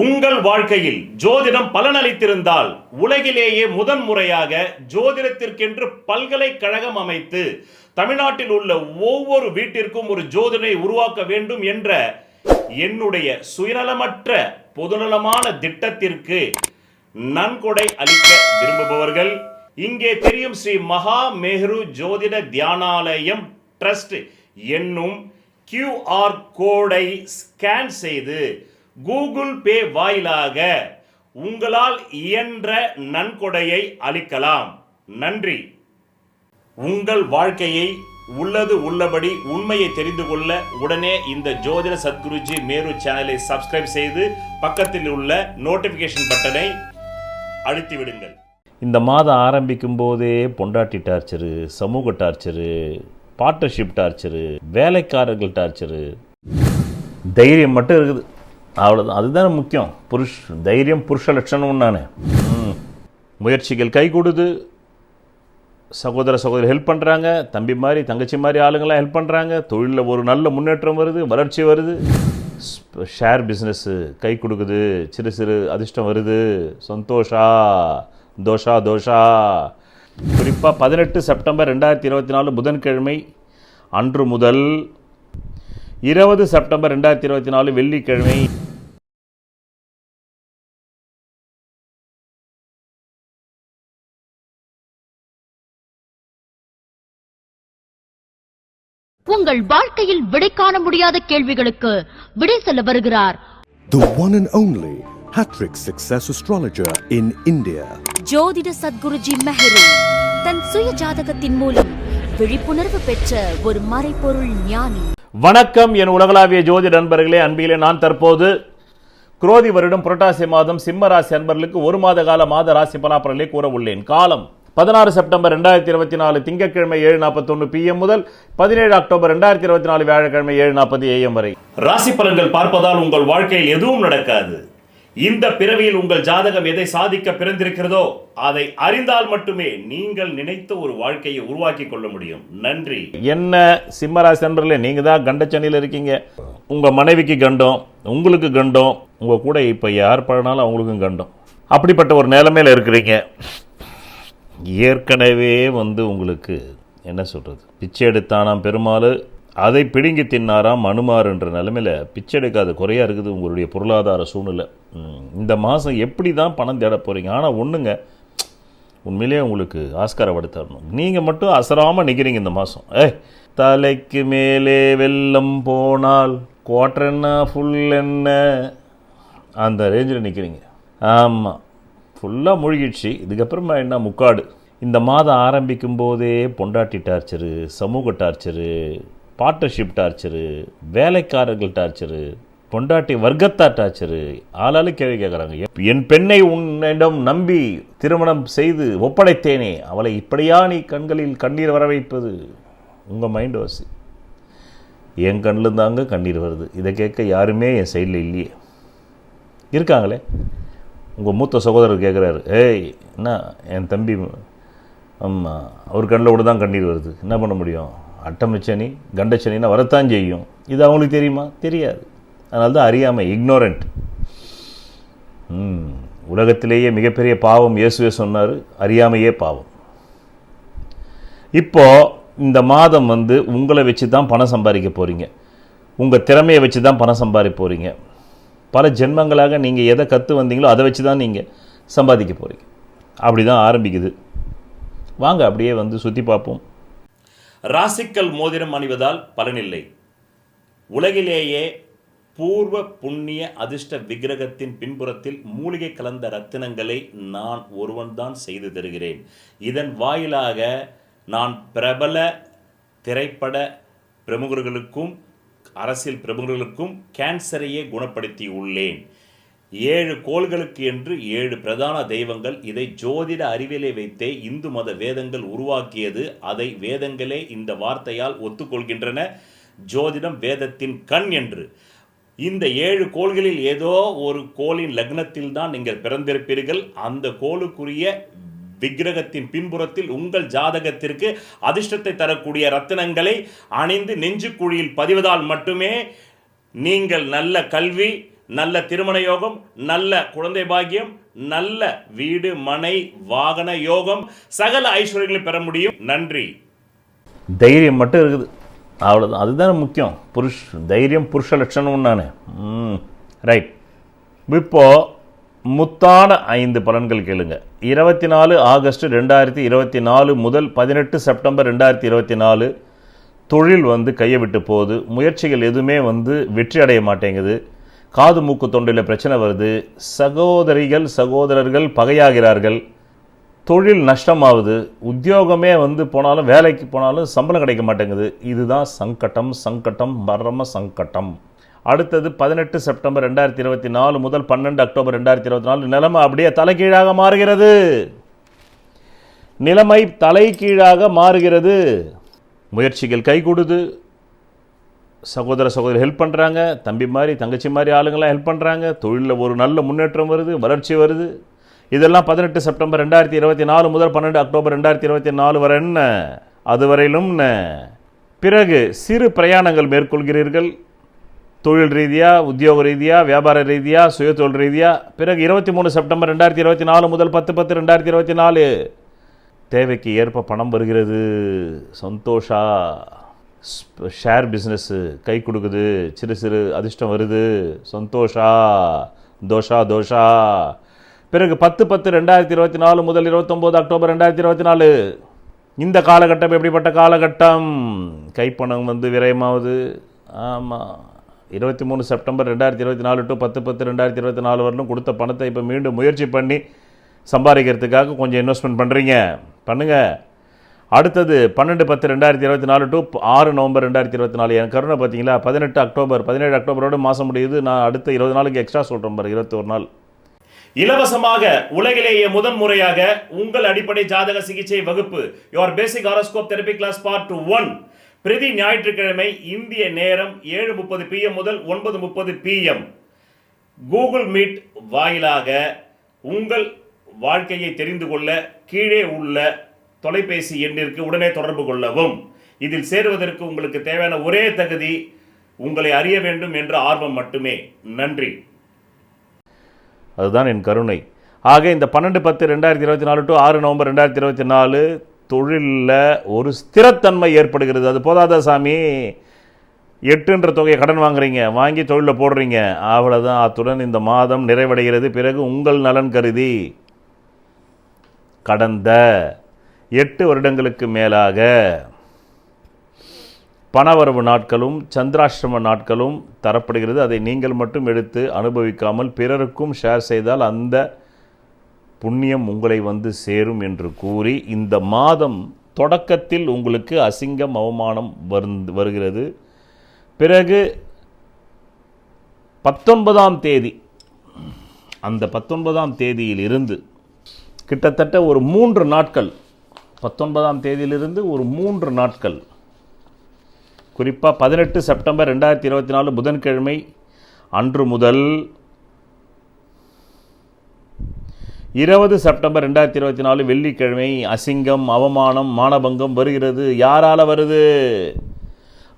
உங்கள் வாழ்க்கையில் ஜோதிடம் பலனளித்திருந்தால் உலகிலேயே முதன்முறையாக ஜோதிடத்திற்கென்று பல்கலைக்கழகம் அமைத்து தமிழ்நாட்டில் உள்ள ஒவ்வொரு வீட்டிற்கும் ஒரு ஜோதிடரை உருவாக்க வேண்டும் என்ற என்னுடைய சுயநலமற்ற பொதுநலமான திட்டத்திற்கு நன்கொடை அளிக்க விரும்புபவர்கள் இங்கே தெரியும் ஸ்ரீ மகா மேரு ஜோதிட தியானாலயம் ட்ரஸ்ட் என்னும் QR கோடை ஸ்கேன் செய்து கூகுள் பே வாயிலாக உங்களால் இயன்ற நன்கொடையை அளிக்கலாம். நன்றி. உங்கள் வாழ்க்கையை உள்ளது உள்ளபடி உண்மையை தெரிந்து கொள்ள உடனே இந்த ஜோதிட சத்குருஜி மேரு சேனலை சப்ஸ்கிரைப் செய்து பக்கத்தில் உள்ள நோட்டிபிகேஷன் பட்டனை அழுத்தி விடுங்கள். இந்த மாதம் ஆரம்பிக்கும் போதே பொண்டாட்டி டார்ச்சரு, சமூக டார்ச்சரு, பார்ட்னர்ஷிப் டார்ச்சரு, வேலைக்காரர்கள் டார்ச்சரு, தைரியம் மட்டும் இருக்குது, அவ்வளோதான். அதுதான் முக்கியம். தைரியம் புருஷ லட்சணம். நான் முயற்சிகள் கை கொடுது, சகோதரி ஹெல்ப் பண்ணுறாங்க, தம்பி மாதிரி தங்கச்சி மாதிரி ஆளுங்களாம் ஹெல்ப் பண்ணுறாங்க, தொழிலில் ஒரு நல்ல முன்னேற்றம் வருது, வளர்ச்சி வருது, ஷேர் பிஸ்னஸ்ஸு கை கொடுக்குது, சிறு சிறு அதிர்ஷ்டம் வருது, சந்தோஷா தோஷா தோஷா. குறிப்பாக 18 செப்டம்பர் 2024 புதன்கிழமை அன்று முதல் 20 செப்டம்பர் 2024 வெள்ளிக்கிழமை உங்கள் வாழ்க்கையில் விடை காண முடியாத கேள்விகளுக்கு விடை சொல்ல வருகிறார் The one and only Hattrick Success Astrologer in India. ஜோதிட சத்குருஜி மெஹரு தன் சுய ஜாதகத்தின் மூலம் விழிப்புணர்வு பெற்ற ஒரு மறைபொருள் ஞானி. வணக்கம் என் உலகளாவிய ஜோதிட நண்பர்களே, அன்பிலே நான் தற்போது குரோதி வருடம் புரட்டாசி மாதம் சிம்ம ராசி அன்பர்களுக்கு ஒரு மாத கால மாத ராசி பலாபலனை கூற உள்ளேன். காலம் 16 செப்டம்பர் 2024 திங்கட்கிழமை 7:41 PM முதல் 17 அக்டோபர் 2024 வியாழக்கிழமை 7:40 AM வரை. ராசி பலன்கள் பார்ப்பதால் உங்கள் வாழ்க்கையில் எதுவும் நடக்காது. இந்த பிறவியில் உங்கள் ஜாதகம் எதை சாதிக்க பிறந்திருக்கிறதோ அதை அறிந்தால் மட்டுமே நீங்கள் நினைத்த ஒரு வாழ்க்கையை உருவாக்கி கொள்ள முடியும். நன்றி. என்ன சிம்மராசி நண்பர்களே, நீங்க தான் கண்டச்சனியில் இருக்கீங்க. உங்க மனைவிக்கு கண்டம், உங்களுக்கு கண்டம், உங்க கூட இப்ப யார் பழனாலும் அவங்களுக்கும் கண்டம். அப்படிப்பட்ட ஒரு நிலைமையில இருக்கிறீங்க. ஏற்கனவே உங்களுக்கு என்ன சொல்றது, பிச்சை எடுத்தானாம் பெருமாள், அதை பிடுங்கி தின்னாராம் அனுமார் என்ற நிலைமையில் பிச்சை எடுக்காத குறையாக இருக்குது உங்களுடைய பொருளாதார சூழ்நிலை. இந்த மாதம் எப்படி தான் பணம் தேட போகிறீங்க. ஆனால் ஒன்றுங்க, உண்மையிலே உங்களுக்கு ஆஸ்காரம் எடுத்துடணும். நீங்கள் மட்டும் அசராமல் நிற்கிறீங்க இந்த மாதம். தலைக்கு மேலே வெள்ளம் போனால் குவார்டர் என்ன ஃபுல் என்ன அந்த ரேஞ்சில் நிற்கிறீங்க. ஆமாம், ஃபுல்லாக மூழ்கிடுச்சு. இதுக்கப்புறமா என்ன முக்காடு. இந்த மாதம் ஆரம்பிக்கும் போதே பொண்டாட்டி டார்ச்சரு, சமூக டார்ச்சரு, பார்ட்னர்ஷிப் டார்ச்சரு, வேலைக்காரர்கள் டார்ச்சரு, பொண்டாட்டி வர்க்கத்தா டார்ச்சரு, ஆளாளு கேள்வி கேட்குறாங்க. என் பெண்ணை உன்னிடம் நம்பி திருமணம் செய்து ஒப்படைத்தேனே, அவளை இப்படியா நீ கண்களில் கண்ணீர் வர வைப்பது? உங்கள் மைண்ட் வாசி. என் கண்ணில் தாங்க கண்ணீர் வருது. இதை கேட்க யாருமே என் சைடில் இல்லையே. இருக்காங்களே, உங்கள் மூத்த சகோதரர் கேட்குறாரு, என்ன என் தம்பி, ஆமாம் அவர் கண்ணில் கூட தான் கண்ணீர் வருது, என்ன பண்ண முடியும்? அட்டமச்சனி கண்டச்சனின்னா வரத்தான் செய்யும். இது அவங்களுக்கு தெரியுமா? தெரியாது. அதனால தான் அறியாமை, இக்னோரண்ட். உலகத்திலேயே மிகப்பெரிய பாவம் இயேசுவே சொன்னார், அறியாமையே பாவம். இப்போது இந்த மாதம் உங்களை வச்சு தான் பணம் சம்பாதிக்க போகிறீங்க. உங்கள் திறமையை வச்சு தான் பணம் சம்பாதிக்க போகிறீங்க. பல ஜென்மங்களாக நீங்கள் எதை கற்று வந்தீங்களோ அதை வச்சு தான் நீங்கள் சம்பாதிக்க போகிறீங்க. அப்படி தான் ஆரம்பிக்குது. வாங்க அப்படியே சுற்றி பார்ப்போம். ராசிக்கல் மோதிரம் அணிவதால் பலனில்லை. உலகிலேயே பூர்வ புண்ணிய அதிர்ஷ்ட விக்கிரகத்தின் பின்புறத்தில் மூலிகை கலந்த ரத்தினங்களை நான் ஒருவன்தான் செய்து தருகிறேன். இதன் வாயிலாக நான் பிரபல திரைப்பட பிரமுகர்களுக்கும் அரசியல் பிரமுகர்களுக்கும் கேன்சரையே குணப்படுத்தி உள்ளேன். 7 கோள்களுக்கு என்று 7 பிரதான தெய்வங்கள். இதை ஜோதிட அறிவியலை வைத்தே இந்து மத வேதங்கள் உருவாக்கியது. அதை வேதங்களே இந்த வார்த்தையால் ஒத்துக்கொள்கின்றன, ஜோதிடம் வேதத்தின் கண் என்று. இந்த 7 கோள்களில் ஏதோ ஒரு கோளின் லக்னத்தில் தான் நீங்கள் பிறந்திருப்பீர்கள். அந்த கோளுக்குரிய விக்கிரகத்தின் பின்புறத்தில் உங்கள் ஜாதகத்திற்கு அதிர்ஷ்டத்தை தரக்கூடிய ரத்தினங்களை அணிந்து நெஞ்சுக்குழியில் பதிவதால் மட்டுமே நீங்கள் நல்ல கல்வி, நல்ல திருமண யோகம், நல்ல குழந்தை பாக்கியம், நல்ல வீடு மனை வாகன யோகம், சகல ஐஸ்வர்யங்களை பெற முடியும். நன்றி. தைரியம் மட்டும் இருக்குது, அவ்வளோதான். அதுதான் முக்கியம். தைரியம் புருஷ லட்சணம் நான். ரைட். இப்போது முத்தான 5 பலன்கள் கேளுங்க. 24 ஆகஸ்ட் 2024 முதல் 18 செப்டம்பர் 2024 தொழில் கையை விட்டு போகுது. முயற்சிகள் எதுவுமே வெற்றி அடைய மாட்டேங்குது. காது மூக்கு தொண்டையில் பிரச்சனை வருது. சகோதரர்கள் பகையாகிறார்கள். தொழில் நஷ்டமாகுது. உத்தியோகமே போனாலும் வேலைக்கு போனாலும் சம்பளம் கிடைக்க மாட்டேங்குது. இதுதான் சங்கட்டம் பரம சங்கட்டம். அடுத்தது 18 செப்டம்பர் 2024 முதல் 12 அக்டோபர் 2024 நிலைமை அப்படியே தலைகீழாக மாறுகிறது. நிலைமை தலைகீழாக மாறுகிறது. முயற்சிகள் கை கொடுது. சகோதரி ஹெல்ப் பண்ணுறாங்க. தம்பி மாதிரி தங்கச்சி மாதிரி ஆளுங்களாம் ஹெல்ப் பண்ணுறாங்க. தொழிலில் ஒரு நல்ல முன்னேற்றம் வருது, வளர்ச்சி வருது. இதெல்லாம் 18 செப்டம்பர் 2024 முதல் 12 அக்டோபர் 2024 வரை என்ன, அதுவரையிலும் பிறகு சிறு பிரயாணங்கள் மேற்கொள்கிறீர்கள். தொழில் ரீதியாக, உத்தியோக ரீதியாக, வியாபார ரீதியாக, சுயதொழில் ரீதியாக. பிறகு 23 செப்டம்பர் 2024 முதல் 10/10/2024 தேவைக்கு ஏற்ப பணம் வருகிறது. சந்தோஷா. ஷேர் பிஸ்னஸ்ஸு கை கொடுக்குது. சிறு அதிர்ஷ்டம் வருது. சந்தோஷா. தோஷா. பிறகு 10/10/2024 முதல் 29 அக்டோபர் 2024 இந்த காலகட்டம் எப்படிப்பட்ட காலகட்டம்? கைப்பணம் விரயமாகுது. ஆமாம். 23 செப்டம்பர் 2024 டு 10/10/2024 வரலும் கொடுத்த பணத்தை இப்போ மீண்டும் முயற்சி பண்ணி சம்பாதிக்கிறதுக்காக கொஞ்சம் இன்வெஸ்ட்மெண்ட் பண்ணுங்க. அடுத்தது 12/10/2024 டு 6 நவம்பர் 2024. என் கருணை பார்த்தீங்களா? 17 அக்டோபரோட மாதம் முடியுது. நான் அடுத்த 20 நாளுக்கு எக்ஸ்ட்ரா சொல்கிறேன் பாரு, 21 நாள். இலவசமாக உலகிலேயே முதன்முறையாக உங்கள் அடிப்படை ஜாதக சிகிச்சை வகுப்பு your basic horoscope therapy class part 1 பிரதி ஞாயிற்றுக்கிழமை இந்திய நேரம் 7:30 PM முதல் 9:30 PM கூகுள் மீட் வாயிலாக உங்கள் வாழ்க்கையை தெரிந்து கொள்ள கீழே உள்ள தொலைபேசி எண்ணிற்கு உடனே தொடர்பு கொள்ளவும். இதில் சேருவதற்கு உங்களுக்கு தேவையான ஒரே தகுதி உங்களை அறிய வேண்டும் என்ற ஆர்வம் மட்டுமே. நன்றி. அதுதான் என் கருணை. ஆக இந்த 12/10/2024 டு 6 நவம்பர் 2024 தொழிலில் ஒரு ஸ்திரத்தன்மை ஏற்படுகிறது. அது போதாதா சாமி? 8 தொகையை கடன் வாங்கி தொழிலில் போடுறீங்க, அவ்வளோதான். அத்துடன் இந்த மாதம் நிறைவடைகிறது. பிறகு உங்கள் நலன் கருதி கடந்த 8 வருடங்களுக்கு மேலாக பணவரவு நாட்களும் சந்திராஷ்டிரம நாட்களும் தரப்படுகிறது. அதை நீங்கள் மட்டும் எடுத்து அனுபவிக்காமல் பிறருக்கும் ஷேர் செய்தால் அந்த புண்ணியம் உங்களை சேரும் என்று கூறி இந்த மாதம் தொடக்கத்தில் உங்களுக்கு அசிங்கம் அவமானம் வருகிறது. பிறகு 19ஆம் தேதி, அந்த 19ஆம் தேதியில் இருந்து கிட்டத்தட்ட ஒரு 3 நாட்கள், 19ஆம் தேதியிலிருந்து ஒரு 3 நாட்கள், குறிப்பாக 18 செப்டம்பர் 2024 புதன்கிழமை அன்று முதல் 20 செப்டம்பர் 2024 வெள்ளிக்கிழமை அசிங்கம் அவமானம் மானபங்கம் வருகிறது. யாரால வருது?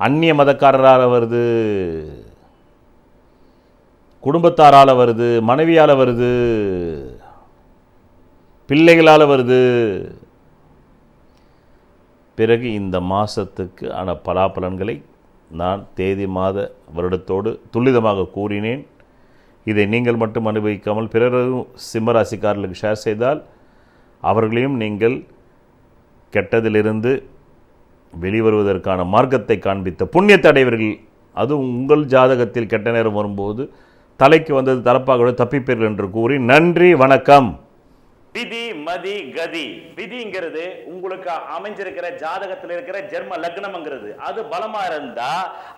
அந்நிய மதக்காரரால் வருது, குடும்பத்தாரால் வருது, மனைவியால் வருது, பிள்ளைகளால் வருது. பிறகு இந்த மாதத்துக்கு ஆன பலாபலன்களை நான் தேதி மாத வருடத்தோடு துல்லிதமாக கூறினேன். இதை நீங்கள் மட்டும் அனுபவிக்காமல் பிறரும் சிம்மராசிக்காரர்களுக்கு ஷேர் செய்தால் அவர்களையும் நீங்கள் கெட்டதிலிருந்து வெளிவருவதற்கான மார்க்கத்தை காண்பித்த புண்ணியத்தை அடைவீர்கள். அது உங்கள் ஜாதகத்தில் கெட்ட நேரம் வரும்போது தலைக்கு வந்தது தலப்பாக தப்பிப்பீர்கள் என்று கூறி நன்றி, வணக்கம். விதி மதி கதி. விதிங்கிறது உங்களுக்கு அமைஞ்சிருக்கிற ஜாதகத்தில் இருக்கிற ஜென்ம லக்னம்ங்கிறது. அது பலமா இருந்தா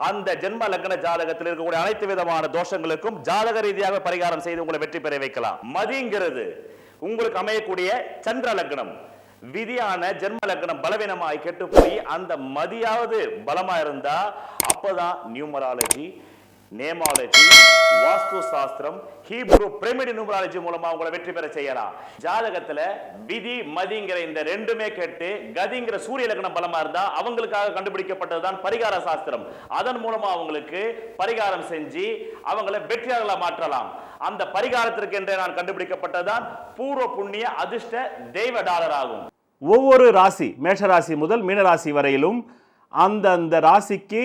அந்த ஜென்ம லக்ன ஜாதகத்தில் இருக்கக்கூடிய அனைத்து விதமான தோஷங்களுக்கும் ஜாதக ரீதியாக பரிகாரம் செய்து உங்களை வெற்றி பெற வைக்கலாம். மதிங்கிறது உங்களுக்கு அமையக்கூடிய சந்திர லக்னம். விதியான ஜென்ம லக்னம் பலவீனமாய் கெட்டு போய் அந்த மதியாவது பலமா இருந்தா அப்பதான் நியூமராலஜி நேமாலஜி, வாஸ்து சாஸ்திரம், ஹீப்ரு பிரமிட் நியூமராலஜி மூலமா உங்களை வெற்றி பெற செய்யலாம். ஜாதகத்துல விதி மதிங்கிற இந்த ரெண்டுமே கேட்டு கதிங்கிற சூரிய லக்னம் பலமா இருந்தா அவங்களுக்காக கண்டுபிடிக்கப்பட்டதுதான் பரிகார சாஸ்திரம். அதன் மூலமா அவங்களுக்கு பரிகாரம் செஞ்சு அவங்களை வெற்றியாளர்களா மாற்றலாம். அந்த பரிகாரத்திற்கு என்றே நான் கண்டுபிடிக்கப்பட்டதுதான் பூர்வ புண்ணிய அதிர்ஷ்ட தெய்வ டாலர் ஆகும். ஒவ்வொரு ராசி, மேஷராசி முதல் மீனராசி வரையிலும் அந்த ராசிக்கு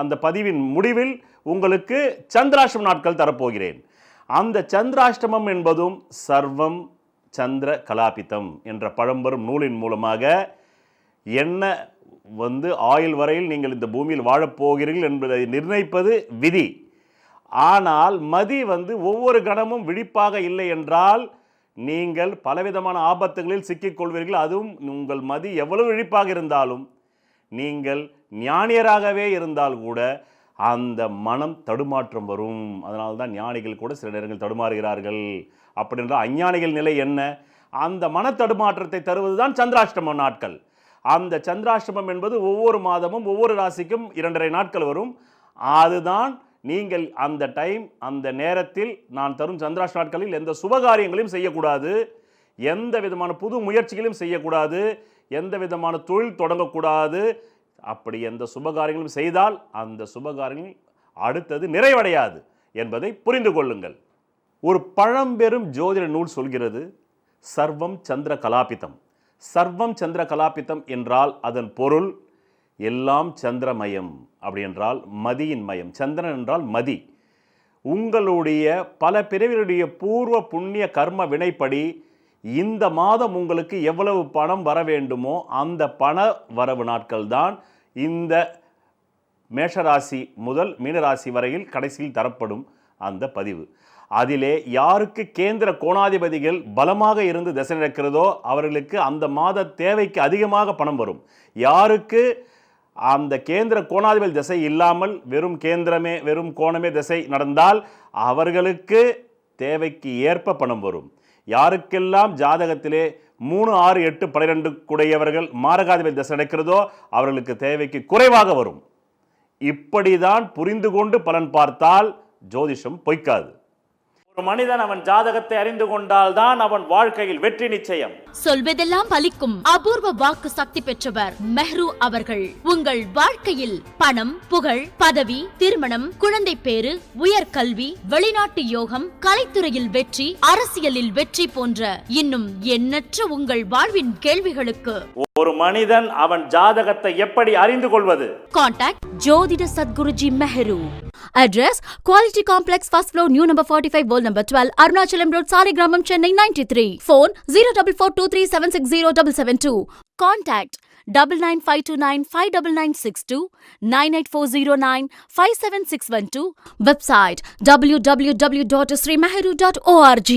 அந்த பதிவின் முடிவில் உங்களுக்கு சந்திராஷ்டம நாட்கள் தரப்போகிறேன். அந்த சந்திராஷ்டமம் என்பதும் சர்வம் சந்திர கலாபிதம் என்ற பழம்பெரும் நூலின் மூலமாக என்ன ஆயுள் வரையில் நீங்கள் இந்த பூமியில் வாழப்போகிறீர்கள் என்பதை நிர்ணயிப்பது விதி. ஆனால் மதி ஒவ்வொரு கணமும் விழிப்பாக இல்லை என்றால் நீங்கள் பலவிதமான ஆபத்துகளில் சிக்கிக்கொள்வீர்கள். அதுவும் உங்கள் மதி எவ்வளவு விழிப்பாக இருந்தாலும் நீங்கள் ஞானியராகவே இருந்தால் கூட அந்த மனம் தடுமாற்றம் வரும். அதனால தான் ஞானிகள் கூட சில நேரங்கள் தடுமாறுகிறார்கள். அப்படி என்றால் அஞ்ஞானிகள் நிலை என்ன? அந்த மன தடுமாற்றத்தை தருவது தான் சந்திராஷ்டம நாட்கள். அந்த சந்திராஷ்டமம் என்பது ஒவ்வொரு மாதமும் ஒவ்வொரு ராசிக்கும் 2.5 நாட்கள் வரும். அதுதான் நீங்கள் அந்த டைம், அந்த நேரத்தில் நான் தரும் சந்திராஷ்டம நாட்களில் எந்த சுபகாரியங்களையும் செய்யக்கூடாது, எந்த விதமான புது முயற்சிகளையும் செய்யக்கூடாது, எந்த விதமான தொழில் தொடங்கக்கூடாது. அப்படி எந்த சுபகாரியங்களும் செய்தால் அந்த சுபகாரியங்கள் அடுத்தது நிறைவடையாது என்பதை புரிந்து கொள்ளுங்கள். ஒரு பழம்பெரும் ஜோதிட நூல் சொல்கிறது, சர்வம் சந்திர கலாபிதம். சர்வம் சந்திர கலாபிதம் என்றால் அதன் பொருள் எல்லாம் சந்திரமயம். அப்படி என்றால் மதியின் மயம். சந்திரன் என்றால் மதி. உங்களுடைய பல பிறவிகளுடைய பூர்வ புண்ணிய கர்ம வினைப்படி இந்த மாதம் உங்களுக்கு எவ்வளவு பணம் வர வேண்டுமோ அந்த பண வரவு நாட்கள் தான் இந்த மேஷராசி முதல் மீனராசி வரையில் கடைசியில் தரப்படும் அந்த பதிவு. அதிலே யாருக்கு கேந்திர கோணாதிபதிகள் பலமாக இருந்து திசை நடக்கிறதோ அவர்களுக்கு அந்த மாத தேவைக்கு அதிகமாக பணம் வரும். யாருக்கு அந்த கேந்திர கோணாதிபதி திசை இல்லாமல் வெறும் கோணமே திசை நடந்தால் அவர்களுக்கு தேவைக்கு ஏற்ப பணம் வரும். யாருக்கெல்லாம் ஜாதகத்திலே 3, 6, 8, 12 கூடையவர்கள் மாரகாதிபதி திசை நடக்கிறதோ அவர்களுக்கு தேவைக்கு குறைவாக வரும். இப்படிதான் புரிந்து கொண்டு பலன் பார்த்தால் ஜோதிஷம் பொய்க்காது. ஒரு மனிதன் அவன் ஜாதகத்தை அறிந்து கொண்டால் தான் அவன் வாழ்க்கையில் வெற்றி நிச்சயம். சொல்வதெல்லாம் பலிக்கும் அபூர்வ வாக்கு சக்தி பெற்றவர் மெஹ்ரு அவர்கள். உங்கள் வாழ்க்கையில் பணம், புகழ், பதவி, திருமணம், குழந்தை பேறு, உயர்கல்வி, வெளிநாட்டு யோகம், கலைத்துறையில் வெற்றி, அரசியலில் வெற்றி போன்ற இன்னும் எண்ணற்ற உங்கள் வாழ்வின் கேள்விகளுக்கு ஒரு மனிதன் அவன் ஜாதகத்தை எப்படி அறிந்து கொள்வது? கான்டாக்ட் ஜோதிட Sadguruji Mehru. Address Quality Complex, first floor, new number 45, wall number 12, Arunachalam Road, Saligramam, Chennai 93. Phone 0442376072. Contact 9952959962, 98409 57612. Website www.srimeheru.org.